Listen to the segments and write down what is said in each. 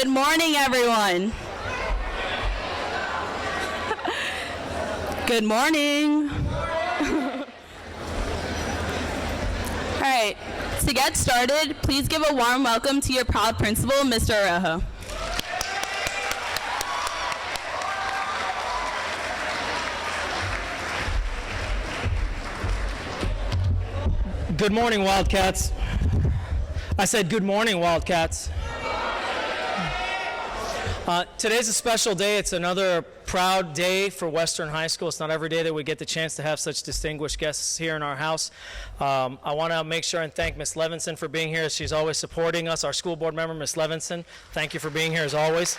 Good morning, everyone. Good morning. All right, to get started, please give a warm welcome to your proud principal, Mr. Araujo. Good morning, Wildcats. I said good morning, Wildcats. Today's a special day. It's another proud day for Western High School. It's not every day that we get the chance to have such distinguished guests here in our house. I want to make sure and thank Ms. Levinson for being here. She's always supporting us. Our school board member, Ms. Levinson, thank you for being here as always.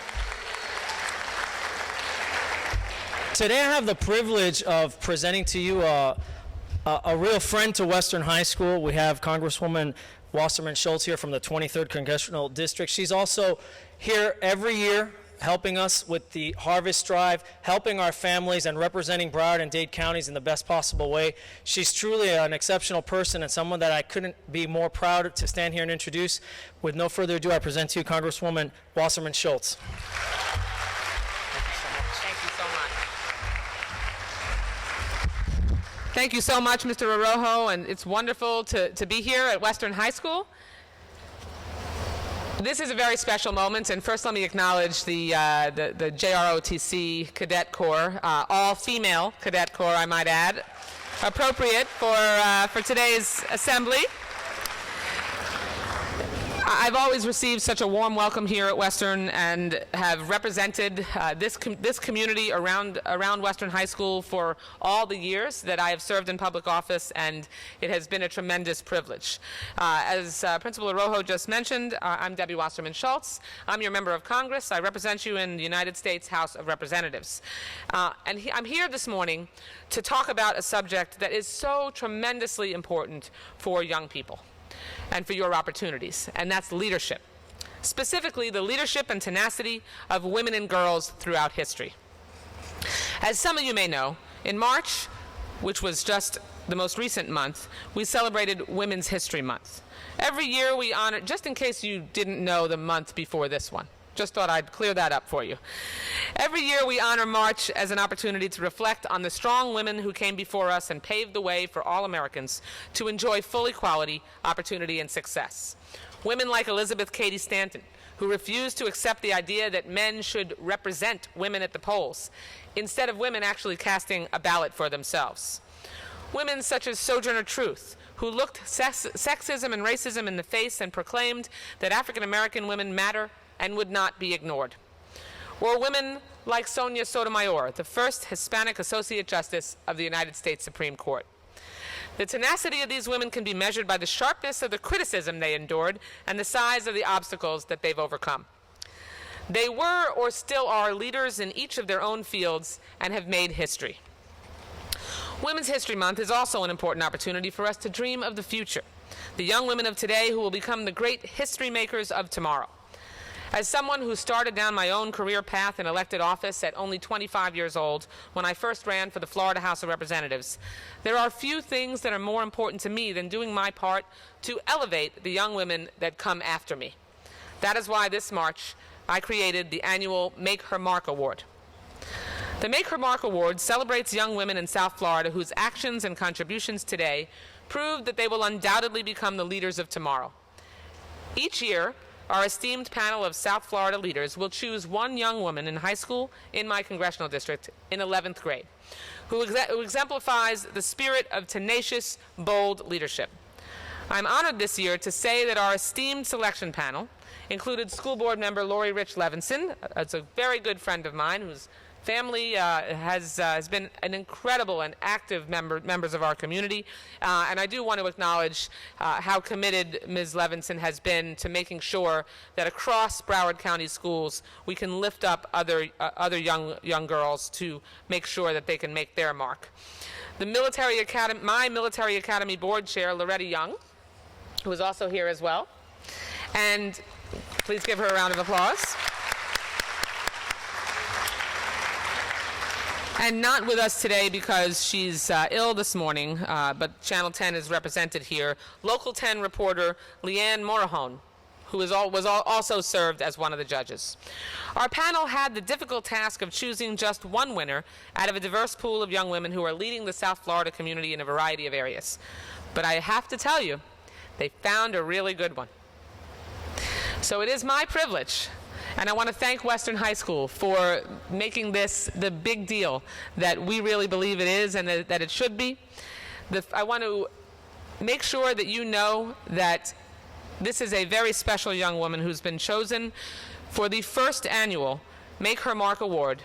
Today I have the privilege of presenting to you a real friend to Western High School. We have Congresswoman Wasserman-Schultz here from the 23rd Congressional District. She's also here every year helping us with the Harvest Drive, helping our families and representing Broward and Dade counties in the best possible way. She's truly an exceptional person and someone that I couldn't be more proud to stand here and introduce. With no further ado, I present to you Congresswoman Wasserman-Schultz. Thank you so much, Mr. Araujo, and it's wonderful to be here at Western High School. This is a very special moment, and first let me acknowledge the JROTC Cadet Corps, all-female Cadet Corps, I might add, appropriate for today's assembly. I've always received such a warm welcome here at Western and have represented this community around Western High School for all the years that I have served in public office, and it has been a tremendous privilege. As Principal Araujo just mentioned, I'm Debbie Wasserman-Schultz. I'm your member of Congress. I represent you in the United States House of Representatives. I'm here this morning to talk about a subject that is so tremendously important for young people and for your opportunities, and that's leadership. Specifically, the leadership and tenacity of women and girls throughout history. As some of you may know, in March, which was just the most recent month, we celebrated Women's History Month. Every year we honor, just in case you didn't know the month before this one, just thought I'd clear that up for you. Every year we honor March as an opportunity to reflect on the strong women who came before us and paved the way for all Americans to enjoy full equality, opportunity, and success. Women like Elizabeth Cady Stanton, who refused to accept the idea that men should represent women at the polls, instead of women actually casting a ballot for themselves. Women such as Sojourner Truth, who looked sexism and racism in the face and proclaimed that African American women matter and would not be ignored. Or women like Sonia Sotomayor, the first Hispanic Associate Justice of the United States Supreme Court. The tenacity of these women can be measured by the sharpness of the criticism they endured and the size of the obstacles that they've overcome. They were or still are leaders in each of their own fields and have made history. Women's History Month is also an important opportunity for us to dream of the future, the young women of today who will become the great history makers of tomorrow. As someone who started down my own career path in elected office at only 25 years old when I first ran for the Florida House of Representatives, there are few things that are more important to me than doing my part to elevate the young women that come after me. That is why this March I created the annual Make Her Mark Award. The Make Her Mark Award celebrates young women in South Florida whose actions and contributions today prove that they will undoubtedly become the leaders of tomorrow. Each year, our esteemed panel of South Florida leaders will choose one young woman in high school in my congressional district in 11th grade who exemplifies the spirit of tenacious, bold leadership. I'm honored this year to say that our esteemed selection panel included school board member Lori Rich Levinson. That's a very good friend of mine whose family has been an incredible and active members of our community. And I do want to acknowledge how committed Ms. Levinson has been to making sure that across Broward County schools we can lift up other young girls to make sure that they can make their mark. The military academy, my military academy board chair, Loretta Young, who is also here as well. And please give her a round of applause. And not with us today because she's ill this morning, but Channel 10 is represented here. Local 10 reporter Leanne Morahone, who also served as one of the judges. Our panel had the difficult task of choosing just one winner out of a diverse pool of young women who are leading the South Florida community in a variety of areas. But I have to tell you, they found a really good one. So it is my privilege, and I want to thank Western High School for making this the big deal that we really believe it is and that it should be. I want to make sure that you know that this is a very special young woman who's been chosen for the first annual Make Her Mark Award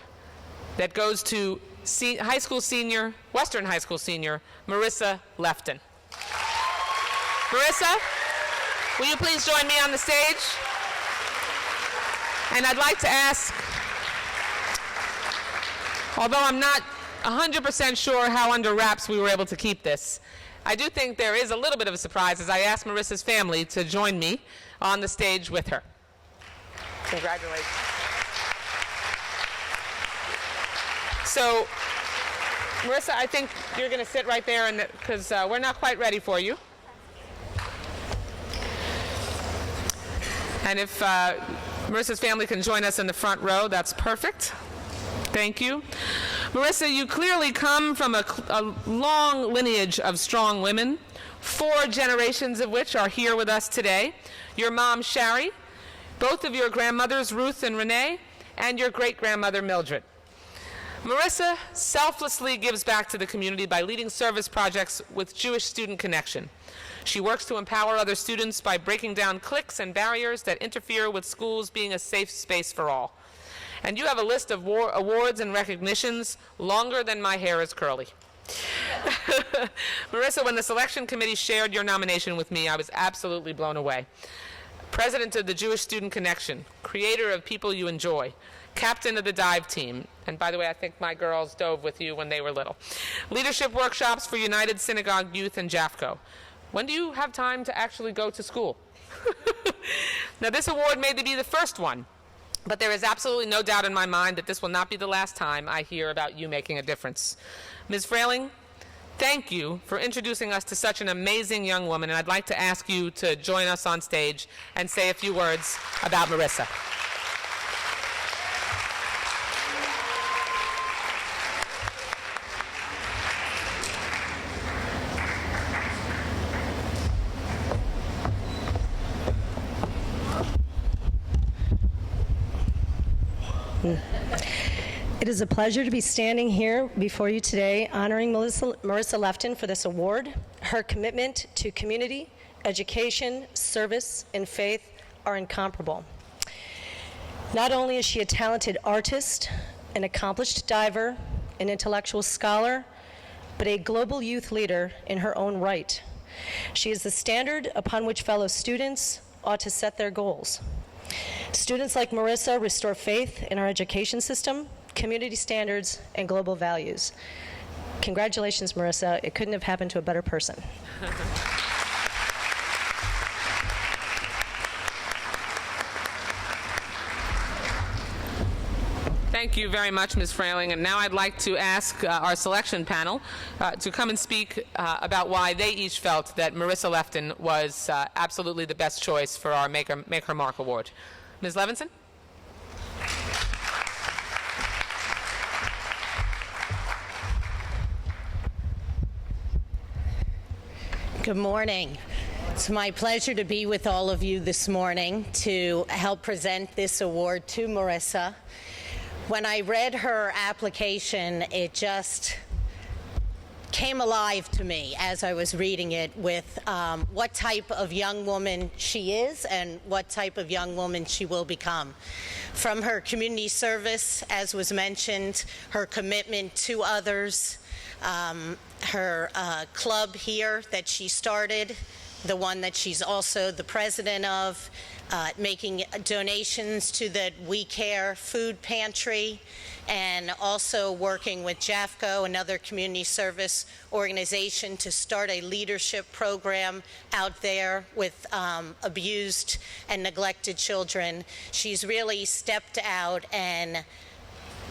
that goes to Western High School senior, Marisa Lefton. Marisa, will you please join me on the stage? And I'd like to ask, although I'm not 100% sure how under wraps we were able to keep this, I do think there is a little bit of a surprise as I ask Marisa's family to join me on the stage with her. Congratulations. So, Marisa, I think you're going to sit right there because we're not quite ready for you. And if Marisa's family can join us in the front row, that's perfect. Thank you. Marisa, you clearly come from a long lineage of strong women, 4 generations of which are here with us today. Your mom, Shari, both of your grandmothers, Ruth and Renee, and your great-grandmother, Mildred. Marisa selflessly gives back to the community by leading service projects with Jewish Student Connection. She works to empower other students by breaking down cliques and barriers that interfere with schools being a safe space for all. And you have a list of awards and recognitions longer than my hair is curly. Marisa, when the selection committee shared your nomination with me, I was absolutely blown away. President of the Jewish Student Connection, creator of People You Enjoy, captain of the dive team, and by the way, I think my girls dove with you when they were little. Leadership workshops for United Synagogue Youth and JAFCO. When do you have time to actually go to school? Now, this award may be the first one, but there is absolutely no doubt in my mind that this will not be the last time I hear about you making a difference. Ms. Frayling, thank you for introducing us to such an amazing young woman, and I'd like to ask you to join us on stage and say a few words about Marisa. It is a pleasure to be standing here before you today honoring Marisa Lefton for this award. Her commitment to community, education, service, and faith are incomparable. Not only is she a talented artist, an accomplished diver, an intellectual scholar, but a global youth leader in her own right. She is the standard upon which fellow students ought to set their goals. Students like Marisa restore faith in our education system, community standards, and global values. Congratulations, Marisa. It couldn't have happened to a better person. Thank you very much, Ms. Frayling. And now I'd like to ask our selection panel to come and speak about why they each felt that Marisa Lefton was absolutely the best choice for our Make Her Mark Award. Ms. Levinson? Good morning. It's my pleasure to be with all of you this morning to help present this award to Marisa. When I read her application, it just came alive to me as I was reading it with what type of young woman she is and what type of young woman she will become. From her community service, as was mentioned, her commitment to others, her club here that she started, the one that she's also the president of, making donations to the We Care food pantry, and also working with JAFCO, another community service organization, to start a leadership program out there with abused and neglected children. She's really stepped out and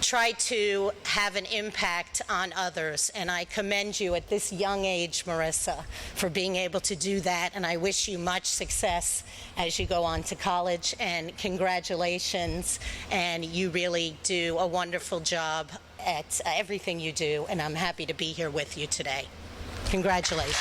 try to have an impact on others. And I commend you at this young age, Marisa, for being able to do that. And I wish you much success as you go on to college. And congratulations. And you really do a wonderful job at everything you do. And I'm happy to be here with you today. Congratulations.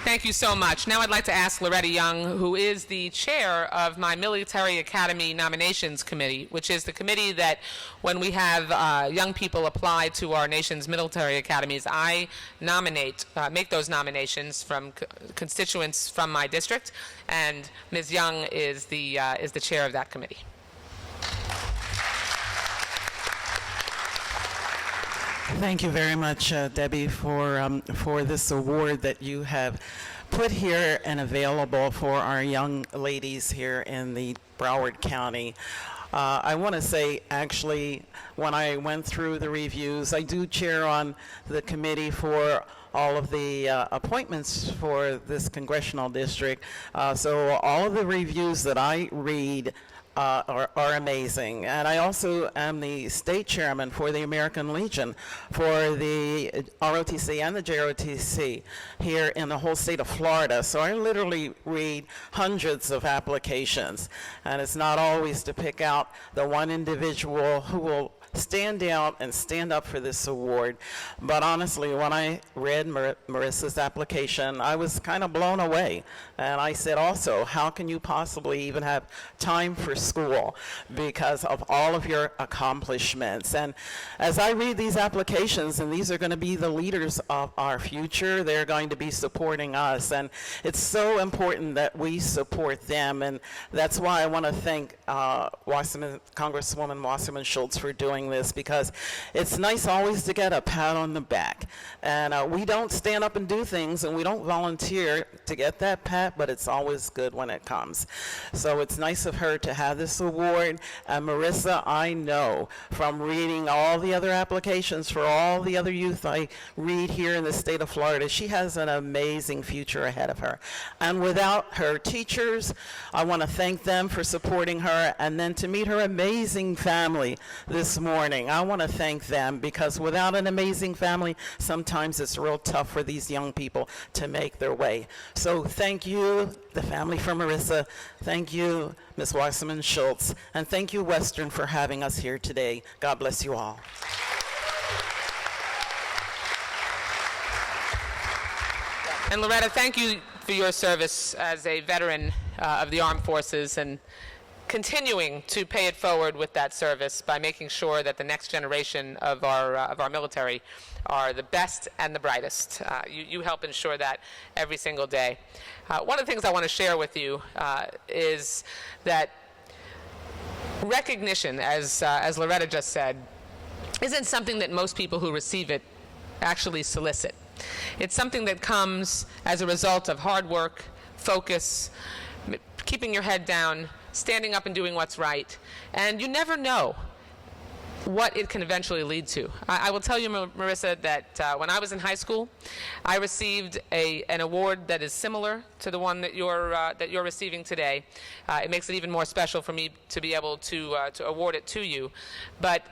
Thank you so much. Now I'd like to ask Loretta Young, who is the chair of my Military Academy Nominations Committee, which is the committee that when we have young people apply to our nation's military academies, I nominate, make those nominations from constituents from my district, and Ms. Young is the chair of that committee. Thank you very much, Debbie, for this award that you have put here and available for our young ladies here in the Broward County. I want to say, actually, when I went through the reviews, I do chair on the committee for all of the appointments for this congressional district. So all of the reviews that I read are amazing. And I also am the state chairman for the American Legion for the ROTC and the JROTC here in the whole state of Florida. So I literally read hundreds of applications, and it's not always to pick out the one individual who will stand out and stand up for this award. But honestly, when I read Marisa's application, I was kind of blown away. And I said also, how can you possibly even have time for school because of all of your accomplishments? And as I read these applications, and these are going to be the leaders of our future, they're going to be supporting us. And it's so important that we support them. And that's why I want to thank Congresswoman Wasserman-Schultz for doing this, because it's nice always to get a pat on the back. And we don't stand up and do things, and we don't volunteer to get that pat, but it's always good when it comes. So it's nice of her to have this award. And Marisa, I know from reading all the other applications for all the other youth I read here in the state of Florida, she has an amazing future ahead of her. And without her teachers, I want to thank them for supporting her, and then to meet her amazing family this morning. I want to thank them, because without an amazing family, sometimes it's real tough for these young people to make their way. So thank you, the family for Marisa. Thank you, Ms. Wasserman-Schultz. And thank you, Western, for having us here today. God bless you all. And Loretta, thank you for your service as a veteran of the armed forces, and continuing to pay it forward with that service by making sure that the next generation of our military are the best and the brightest. You help ensure that every single day. One of the things I want to share with you is that recognition, as Loretta just said, isn't something that most people who receive it actually solicit. It's something that comes as a result of hard work, focus, keeping your head down, standing up and doing what's right, and you never know what it can eventually lead to. I will tell you, Marisa, that when I was in high school, I received an award that is similar to the one that you're receiving today. It makes it even more special for me to be able to award it to you. But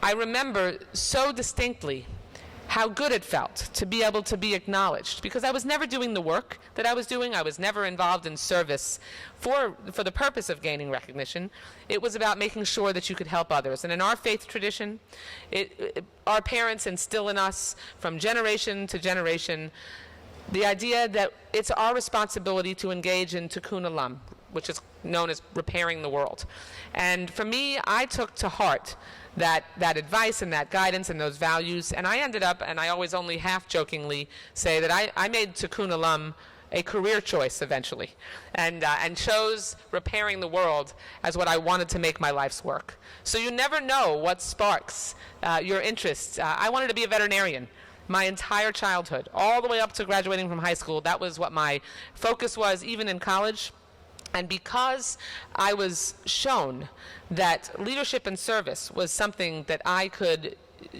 I remember so distinctly how good it felt to be able to be acknowledged, because I was never doing the work that I was doing. I was never involved in service for the purpose of gaining recognition. It was about making sure that you could help others. And in our faith tradition, our parents instill in us from generation to generation the idea that it's our responsibility to engage in tikkun olam, which is known as repairing the world. And for me, I took to heart that advice and that guidance and those values, and I ended up, and I always only half-jokingly say that I made tikkun olam a career choice eventually, and chose repairing the world as what I wanted to make my life's work. So you never know what sparks your interests. I wanted to be a veterinarian my entire childhood, all the way up to graduating from high school. That was what my focus was, even in college. And because I was shown that leadership and service was something that I could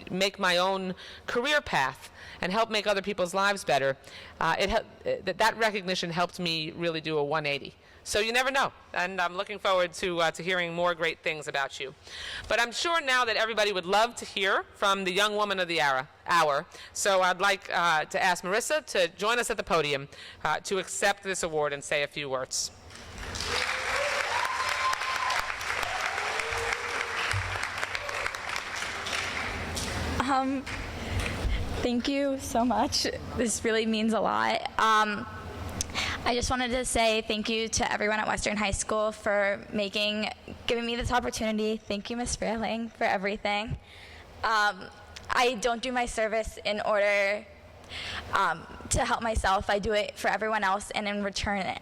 make my own career path and help make other people's lives better, that recognition helped me really do a 180. So you never know, and I'm looking forward to hearing more great things about you. But I'm sure now that everybody would love to hear from the young woman of the hour. So I'd like to ask Marisa to join us at the podium to accept this award and say a few words. Thank you so much. This really means a lot. I just wanted to say thank you to everyone at Western High School for giving me this opportunity. Thank you, Ms. Frailing, for everything. I don't do my service in order to help myself. I do it for everyone else, and in return,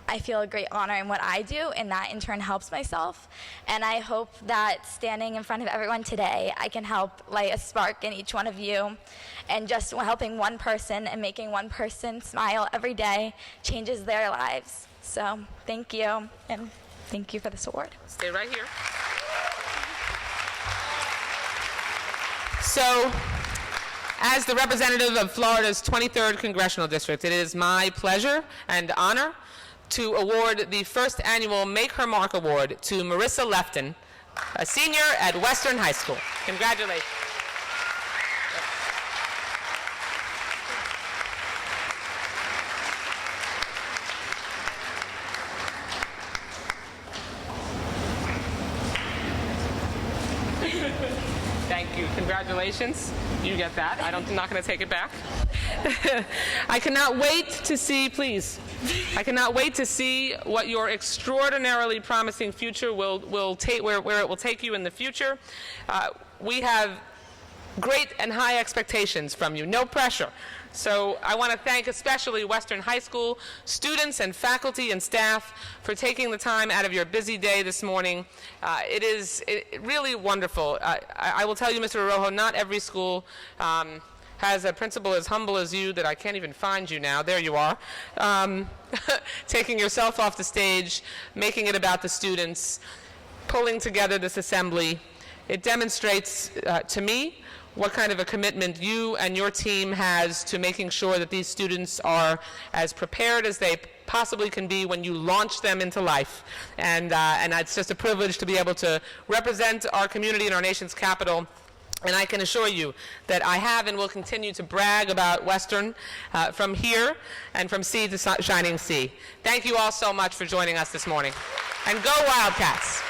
I feel a great honor in what I do, and that in turn helps myself. And I hope that standing in front of everyone today, I can help light a spark in each one of you, and just helping one person and making one person smile every day changes their lives. So thank you, and thank you for this award. Stay right here. So, as the representative of Florida's 23rd Congressional District, it is my pleasure and honor to award the first annual Make Her Mark Award to Marisa Lefton, a senior at Western High School. Congratulations. Thank you. Congratulations. You get that. I'm not going to take it back. I cannot wait to see, please. I cannot wait to see what your extraordinarily promising future will take, where it will take you in the future. We have great and high expectations from you. No pressure. So I want to thank especially Western High School students and faculty and staff for taking the time out of your busy day this morning. It is really wonderful. I will tell you, Mr. Arrojo, not every school has a principal as humble as you that I can't even find you now. There you are. Taking yourself off the stage, making it about the students, pulling together this assembly. It demonstrates to me what kind of a commitment you and your team has to making sure that these students are as prepared as they possibly can be when you launch them into life. And it's just a privilege to be able to represent our community in our nation's capital. And I can assure you that I have and will continue to brag about Western from here and from sea to shining sea. Thank you all so much for joining us this morning. And go Wildcats!